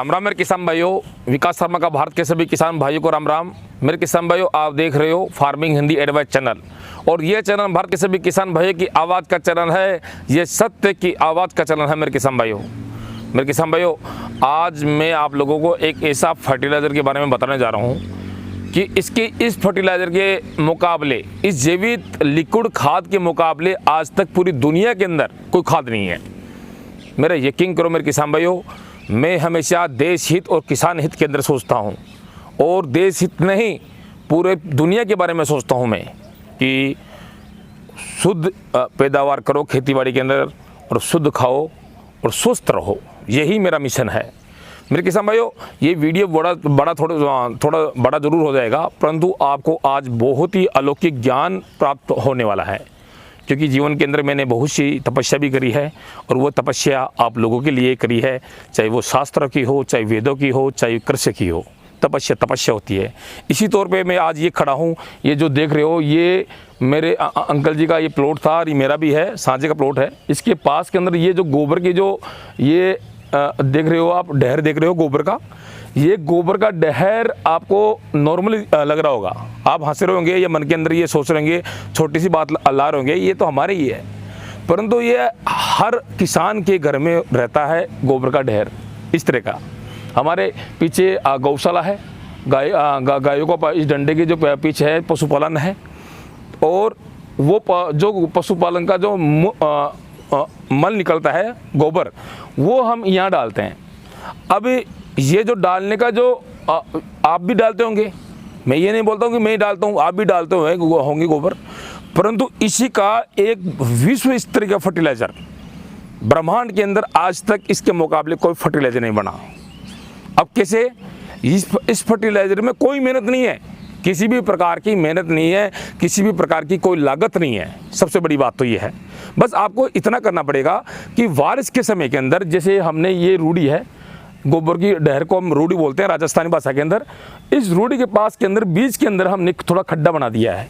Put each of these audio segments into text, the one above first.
राम राम मेरे किसान भाइयों, विकास शर्मा का भारत के सभी किसान भाइयों को राम राम। मेरे किसान भाइयों, आप देख रहे हो फार्मिंग हिंदी एडवाइस चैनल, और ये चैनल भारत के सभी किसान भाइयों की आवाज़ का चैनल है। ये सत्य की आवाज़ का चैनल है मेरे किसान भाइयों। आज मैं आप लोगों को एक ऐसा फर्टिलाइज़र के बारे में बताने जा रहा हूँ कि इस फर्टिलाइज़र के मुकाबले, इस जैविक लिक्विड खाद के मुकाबले आज तक पूरी दुनिया के अंदर कोई खाद नहीं है। मेरा यकीन करो मेरे किसान भाइयों, मैं हमेशा देश हित और किसान हित के अंदर सोचता हूँ, और देश हित नहीं पूरे दुनिया के बारे में सोचता हूँ मैं कि शुद्ध पैदावार करो खेतीबाड़ी के अंदर, और शुद्ध खाओ और स्वस्थ रहो। यही मेरा मिशन है मेरे किसान भाइयों। ये वीडियो थोड़ा बड़ा ज़रूर हो जाएगा, परंतु आपको आज बहुत ही अलौकिक ज्ञान प्राप्त होने वाला है, क्योंकि जीवन के अंदर मैंने बहुत सी तपस्या भी करी है, और वो तपस्या आप लोगों के लिए करी है। चाहे वो शास्त्र की हो, चाहे वेदों की हो, चाहे कृषि की हो, तपस्या होती है। इसी तौर पे मैं आज ये खड़ा हूँ। ये जो देख रहे हो, ये मेरे अंकल जी का ये प्लॉट था, और ये मेरा भी है, साझे का प्लॉट है। इसके पास के अंदर ये जो गोबर की जो ये देख रहे हो आप, डहर देख रहे हो गोबर का, ये गोबर का डहर आपको नॉर्मली लग रहा होगा। आप हंस रहे होंगे या मन के अंदर ये सोच रहे होंगे, छोटी सी बात ला रहे होंगे, ये तो हमारे ही है, परंतु ये हर किसान के घर में रहता है गोबर का डहर इस तरह का। हमारे पीछे गौशाला है, गायों को इस डंडे के जो पीछे है पशुपालन है, और वो जो पशुपालन का जो मल निकलता है गोबर, वो हम यहाँ डालते हैं। अब ये जो डालने का जो आप भी डालते होंगे, मैं ये नहीं बोलता हूँ कि मैं ही डालता हूँ, आप भी डालते होंगे गोबर, परंतु इसी का एक विश्व स्तरीय का फर्टिलाइज़र ब्रह्मांड के अंदर आज तक इसके मुकाबले कोई फर्टिलाइज़र नहीं बना। अब कैसे? इस फर्टिलाइज़र में कोई मेहनत नहीं है, किसी भी प्रकार की मेहनत नहीं है, किसी भी प्रकार की कोई लागत नहीं है। सबसे बड़ी बात तो ये है, बस आपको इतना करना पड़ेगा कि बारिश के समय के अंदर, जैसे हमने ये रूढ़ी है, गोबर की डहर को हम रूढ़ी बोलते हैं राजस्थानी भाषा के अंदर, इस रूढ़ी के पास के अंदर बीच के अंदर हमने थोड़ा खड्डा बना दिया है।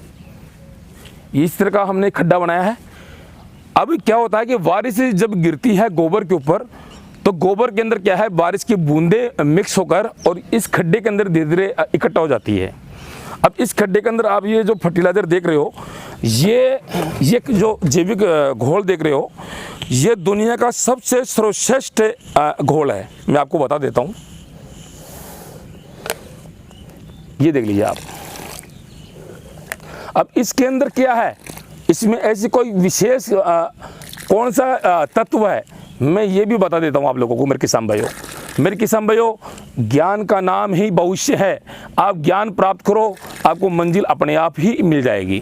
इस तरह का हमने खड्डा बनाया है। अब क्या होता है कि बारिश जब गिरती है गोबर के ऊपर, तो गोबर के अंदर क्या है, बारिश की बूंदें मिक्स होकर और इस खड्डे के अंदर धीरे धीरे इकट्ठा हो जाती है। अब इस खड्डे के अंदर आप ये जो फर्टिलाइज़र देख रहे हो, ये जो जैविक घोल देख रहे हो, ये दुनिया का सबसे सर्वश्रेष्ठ घोल है। मैं आपको बता देता हूँ, ये देख लीजिए आप। अब इसके अंदर क्या है, इसमें ऐसी कोई विशेष कौन सा तत्व है, मैं ये भी बता देता हूँ आप लोगों को। मेरे किसान भाइयों, ज्ञान का नाम ही भविष्य है। आप ज्ञान प्राप्त करो, आपको मंजिल अपने आप ही मिल जाएगी।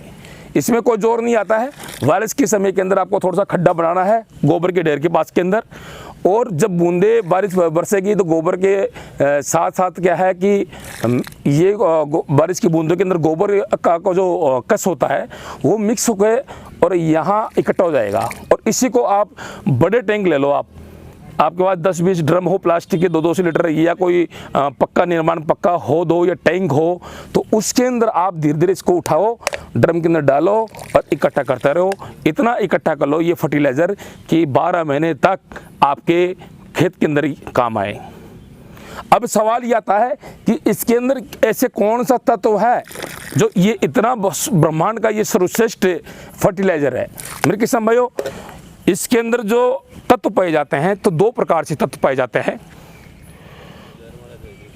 इसमें कोई जोर नहीं आता है। बारिश के समय के अंदर आपको थोड़ा सा खड्डा बनाना है गोबर के ढेर के पास के अंदर, और जब बूंदे बारिश बरसेगी तो गोबर के साथ साथ क्या है कि ये बारिश की बूंदों के अंदर गोबर का जो कस होता है वो मिक्स होकर और यहाँ इकट्ठा हो जाएगा। और इसी को आप बड़े टैंक ले लो, आपके पास 10-20 ड्रम हो प्लास्टिक के 200 लीटर, या कोई पक्का निर्माण पक्का हो दो या टैंक हो, तो उसके अंदर आप धीरे धीरे इसको उठाओ, ड्रम के अंदर डालो और इकट्ठा करते रहो। इतना इकट्ठा कर लो ये फर्टिलाइज़र कि 12 महीने तक आपके खेत के अंदर ही काम आए। अब सवाल ये आता है कि इसके अंदर ऐसे कौन सा तत्व है जो ये इतना ब्रह्मांड का ये सर्वश्रेष्ठ फर्टिलाइज़र है। मेरे किसान भाइयों, इसके अंदर जो तत्व पाए जाते हैं, तो 2 प्रकार से तत्व पाए जाते हैं।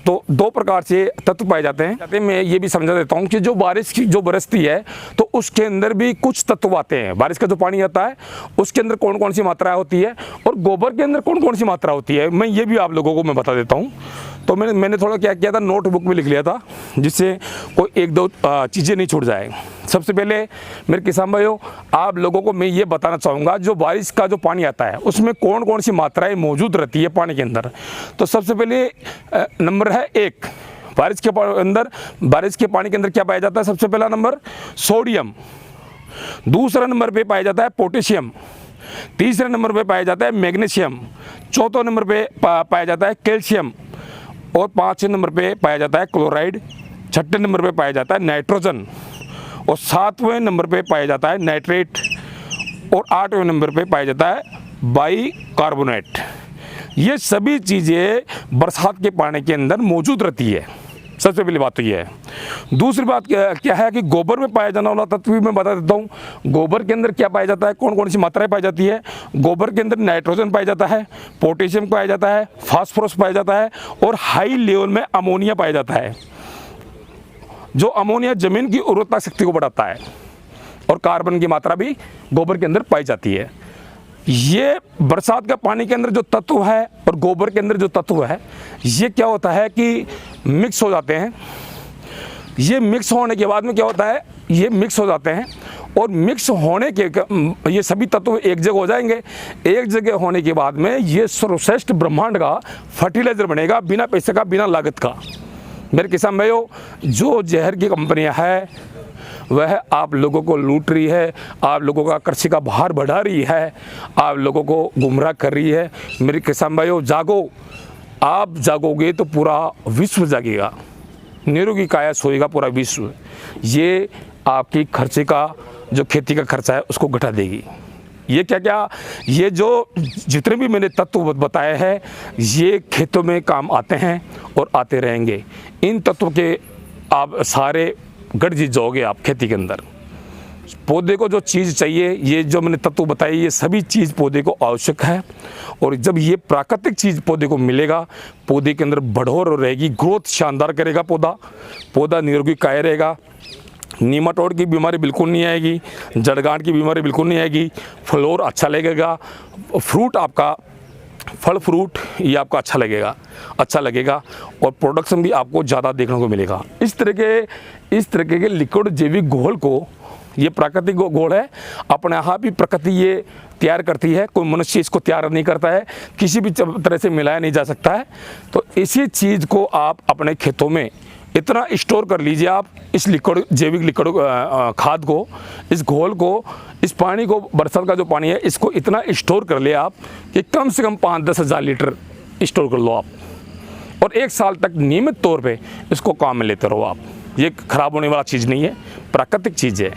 तो 2 प्रकार से तत्व पाए जाते हैं। मैं ये भी समझा देता हूँ कि जो बारिश की जो बरसती है, तो उसके अंदर भी कुछ तत्व आते हैं। बारिश का जो पानी आता है उसके अंदर कौन कौन सी मात्रा होती है, और गोबर के अंदर कौन कौन सी मात्रा होती है, मैं ये भी आप लोगों को मैं बता देता हूँ। तो मैंने थोड़ा क्या किया था, नोटबुक में लिख लिया था, जिससे कोई 1-2 चीज़ें नहीं छूट जाए। सबसे पहले मेरे किसान भाइयों, आप लोगों को मैं ये बताना चाहूँगा, जो बारिश का जो पानी आता है उसमें कौन कौन सी मात्राएं मौजूद रहती है पानी के अंदर। तो सबसे पहले नंबर है 1, बारिश के पानी के अंदर क्या पाया जाता है? सबसे पहला नंबर सोडियम, दूसरा नंबर पे पाया जाता है पोटेशियम, तीसरे नंबर पे पाया जाता है मैग्नीशियम, चौथे नंबर पे पाया जाता है कैल्शियम, और 5वें नंबर पे पाया जाता है क्लोराइड, 6ठे नंबर पे पाया जाता है नाइट्रोजन, और 7वें नंबर पे पाया जाता है नाइट्रेट, और 8वें नंबर पे पाया जाता है बाइकार्बोनेट। ये सभी चीज़ें बरसात के पानी के अंदर मौजूद रहती है। सबसे पहली बात तो ये है। दूसरी बात क्या है कि गोबर में पाया जाने वाला तत्व भी मैं बता देता हूँ। गोबर के अंदर क्या पाया जाता है, कौन कौन सी मात्राएं पाई जाती है। गोबर के अंदर नाइट्रोजन पाया जाता है, पोटेशियम पाया जाता है, फास्फोरस पाया जाता है और हाई लेवल में अमोनिया पाया जाता है। जो अमोनिया ज़मीन की उर्वरता शक्ति को बढ़ाता है और कार्बन की मात्रा भी गोबर के अंदर पाई जाती है। ये बरसात का पानी के अंदर जो तत्व है और गोबर के अंदर जो तत्व है, ये क्या होता है कि मिक्स हो जाते हैं। ये मिक्स होने के बाद में क्या होता है, ये मिक्स हो जाते हैं और मिक्स होने के ये सभी तत्व एक जगह हो जाएंगे। एक जगह होने के बाद में ये सर्वश्रेष्ठ ब्रह्मांड का फर्टिलाइज़र बनेगा, बिना पैसे का, बिना लागत का। मेरे किसान भाइयों, जो जहर की कंपनियां है वह आप लोगों को लूट रही है, आप लोगों का कृषि का भार बढ़ा रही है, आप लोगों को गुमराह कर रही है। मेरे किसान भाइयों, जागो। आप जागोगे तो पूरा विश्व जागेगा, निरोगी काया सोएगा पूरा विश्व। ये आपकी खर्चे का, जो खेती का खर्चा है उसको घटा देगी। ये क्या ये जो जितने भी मैंने तत्व बताए हैं ये खेतों में काम आते हैं और आते रहेंगे। इन तत्वों के आप सारे गढ़ जीत जाओगे आप खेती के अंदर। पौधे को जो चीज़ चाहिए, ये जो मैंने तत्व बताई, ये सभी चीज़ पौधे को आवश्यक है। और जब ये प्राकृतिक चीज़ पौधे को मिलेगा, पौधे के अंदर बढ़ोर रहेगी, ग्रोथ शानदार करेगा पौधा निरोगी काया रहेगा। नीमाटोड की बीमारी बिल्कुल नहीं आएगी, जड़गांठ की बीमारी बिल्कुल नहीं आएगी, फ्लोर अच्छा लगेगा, फ्रूट आपका, फल फ्रूट ये आपका अच्छा लगेगा और प्रोडक्शन भी आपको ज़्यादा देखने को मिलेगा। इस तरह के लिक्विड जैविक घोल को, ये प्राकृतिक घोल है, अपने आप ही प्रकृति ये तैयार करती है, कोई मनुष्य इसको तैयार नहीं करता है, किसी भी तरह से मिलाया नहीं जा सकता है। तो इसी चीज़ को आप अपने खेतों में इतना स्टोर कर लीजिए आप, इस लिक्विड जैविक लिक्विड खाद को, इस घोल को, इस पानी को, बरसात का जो पानी है इसको इतना स्टोर कर ले आप कि कम से कम 5-10 हज़ार लीटर स्टोर कर लो आप, और 1 साल तक नियमित तौर पे इसको काम में लेते रहो आप। ये ख़राब होने वाला चीज़ नहीं है, प्राकृतिक चीज़ है।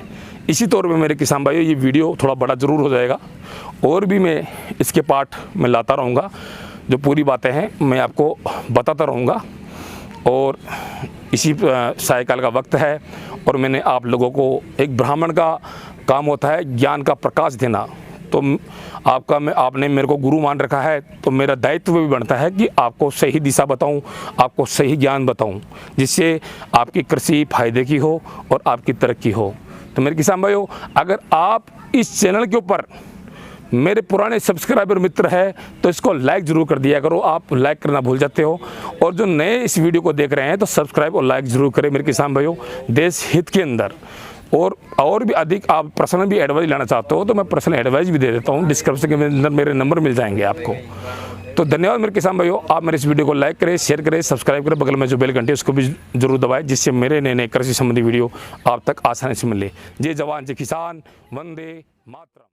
इसी तौर पे मेरे किसान भाइयों, ये वीडियो थोड़ा बड़ा ज़रूर हो जाएगा और भी मैं इसके पार्ट में लाता रहूँगा। जो पूरी बातें हैं मैं आपको बताता रहूँगा। और इसी सायकाल का वक्त है और मैंने आप लोगों को, एक ब्राह्मण का काम होता है ज्ञान का प्रकाश देना, तो आपने मेरे को गुरु मान रखा है, तो मेरा दायित्व भी बनता है कि आपको सही दिशा बताऊं, आपको सही ज्ञान बताऊं, जिससे आपकी कृषि फायदे की हो और आपकी तरक्की हो। तो मेरे किसान भाइयों, अगर आप इस चैनल के ऊपर मेरे पुराने सब्सक्राइबर मित्र है तो इसको लाइक ज़रूर कर दिया करो। आप लाइक करना भूल जाते हो। और जो नए इस वीडियो को देख रहे हैं तो सब्सक्राइब और लाइक ज़रूर करें मेरे किसान भाइयों, देश हित के अंदर। और भी अधिक आप पर्सनल भी एडवाइस लेना चाहते हो तो मैं पर्सनल एडवाइस भी दे देता हूँ। डिस्क्रिप्शन के अंदर मेरे नंबर मिल जाएंगे आपको। तो धन्यवाद मेरे किसान भाइयों, आप मेरे इस वीडियो को लाइक करें, शेयर करें, सब्सक्राइब करें, बगल में जो बेल घंटी है उसको भी जरूर दबाएं, जिससे मेरे नए कृषि संबंधी वीडियो आप तक आसानी से मिले। जय जवान जय किसान, वंदे मातरम।